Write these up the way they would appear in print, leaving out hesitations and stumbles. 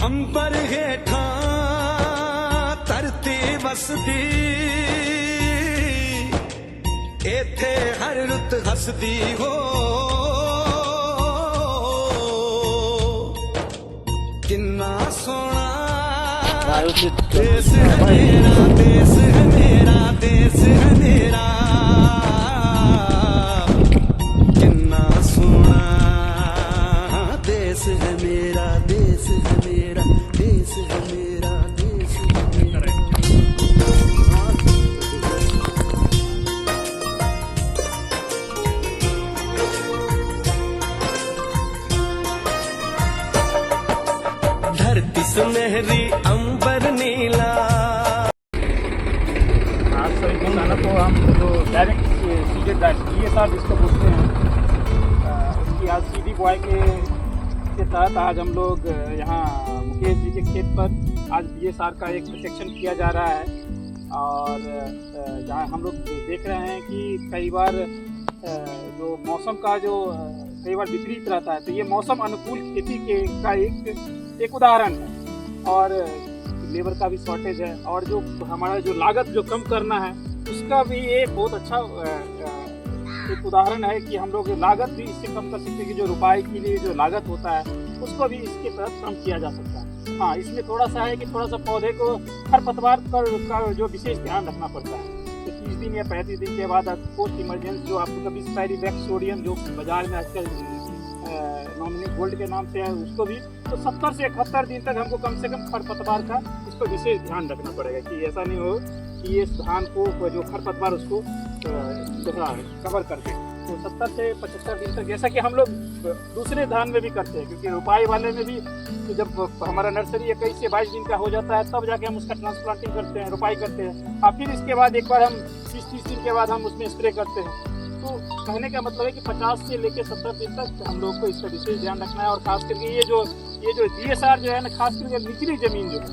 अंबर हेठा धरती वसदी, इथे हर रुत हसदी हो। किन्ना सोना देश है मेरा, देश है मेरा, देश है मेरा। किन्ना सोना देश है मेरा, देश है मेरा, देश है मेरा, देश है मेरा। धरती सुनहरी अंबर नीला। आज सभी किसानों को हम जो डायरेक्ट सीधे DSR जिसको बोलते हैं, उसकी आज सीधी बुआई के तहत आज हम लोग यहाँ मुकेश जी के खेत पर आज DSR का एक सेक्शन किया जा रहा है। और जहाँ हम लोग देख रहे हैं कि कई बार जो मौसम का जो कई बार विपरीत रहता है, तो ये मौसम अनुकूल खेती का एक उदाहरण है। और लेबर का भी शॉर्टेज है, और जो हमारा जो लागत जो कम करना है उसका भी एक बहुत अच्छा एक उदाहरण है कि हम लोग लागत भी इससे कम कर सकते हैं कि जो रुपाई के लिए जो लागत होता है उसको भी इसके तहत कम किया जा सकता है। हाँ, इसमें थोड़ा सा है कि थोड़ा सा पौधे को खरपतवार का जो विशेष ध्यान रखना पड़ता है। तो 30 दिन या 35 दिन के बाद पोस्ट इमरजेंसी जो आपको कभी स्पाइरीवैक्स सोडियम जो बाजार में आजकल नॉमिनी गोल्ड के नाम से है, उसको भी तो 70 से 71 दिन तक हमको कम से कम खरपतवार का इस पर विशेष ध्यान रखना पड़ेगा कि ऐसा नहीं हो कि ये धान को जो खरपतवार उसको कवर कर दे। तो 70 से 75 दिन तक, जैसा कि हम लोग दूसरे धान में भी करते हैं, क्योंकि रुपाई वाले में भी तो जब हमारा नर्सरी 21 से 22 दिन का हो जाता है तब जाके हम उसका ट्रांसप्लांटिंग करते हैं, रुपाई करते हैं। और फिर इसके बाद एक बार हम 20-30 दिन के बाद हम उसमें स्प्रे करते हैं। तो कहने का मतलब है कि 50 से लेकर 70 दिन तक हम लोग को इसका विशेष ध्यान रखना है। और खास करके ये जो DSR जो है ना, खास करके निचली ज़मीन जो है,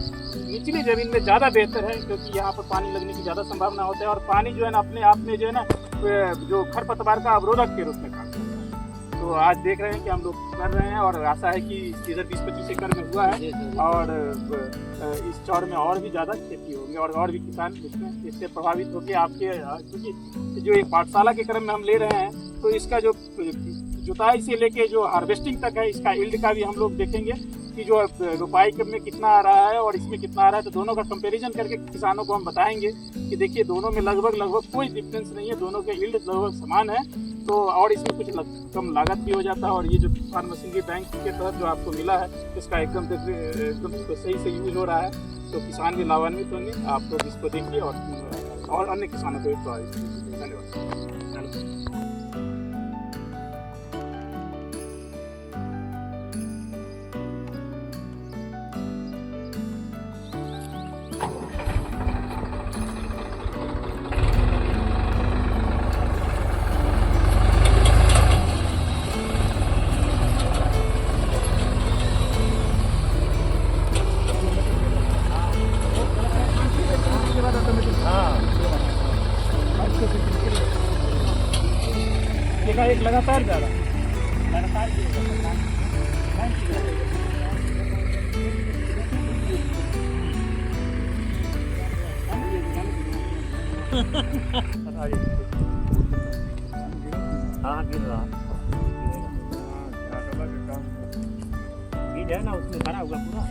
निचली ज़मीन में ज़्यादा बेहतर है, क्योंकि यहाँ पर पानी लगने की ज़्यादा संभावना होता है। और पानी जो है ना अपने आप में जो है ना जो खरपतवार का अवरोधक के रूप में काम करता है। तो आज देख रहे हैं कि हम लोग कर रहे हैं, और आशा है कि इधर 20-25 एकड़ में हुआ है, और इस चौर में और भी ज़्यादा खेती होगी, और भी किसान इससे प्रभावित होकर आपके, क्योंकि जो एक पाठशाला के क्रम में हम ले रहे हैं, तो इसका जो जुताई से लेके जो हार्वेस्टिंग तक है, इसका यील्ड का भी हम लोग देखेंगे कि जो रुपाई में कितना आ रहा है और इसमें कितना आ रहा है। तो दोनों का कंपैरिजन करके किसानों को हम बताएंगे कि देखिए दोनों में लगभग कोई डिफरेंस नहीं है, दोनों के यील्ड लगभग समान है। तो और इसमें कुछ कम लागत भी हो जाता है। और ये जो किसान मशीनरी बैंक के तहत जो आपको मिला है, इसका एकदम सही से यूज हो रहा है, तो किसान भी लाभान्वित होंगे। आप लोग इसको देखिए और अन्य किसानों को भी प्रभावित कीजिए। धन्यवाद। एक लगातार जा रहा लगातार हाँ गिर रहा है ना, उसमें भरा हुआ पूरा।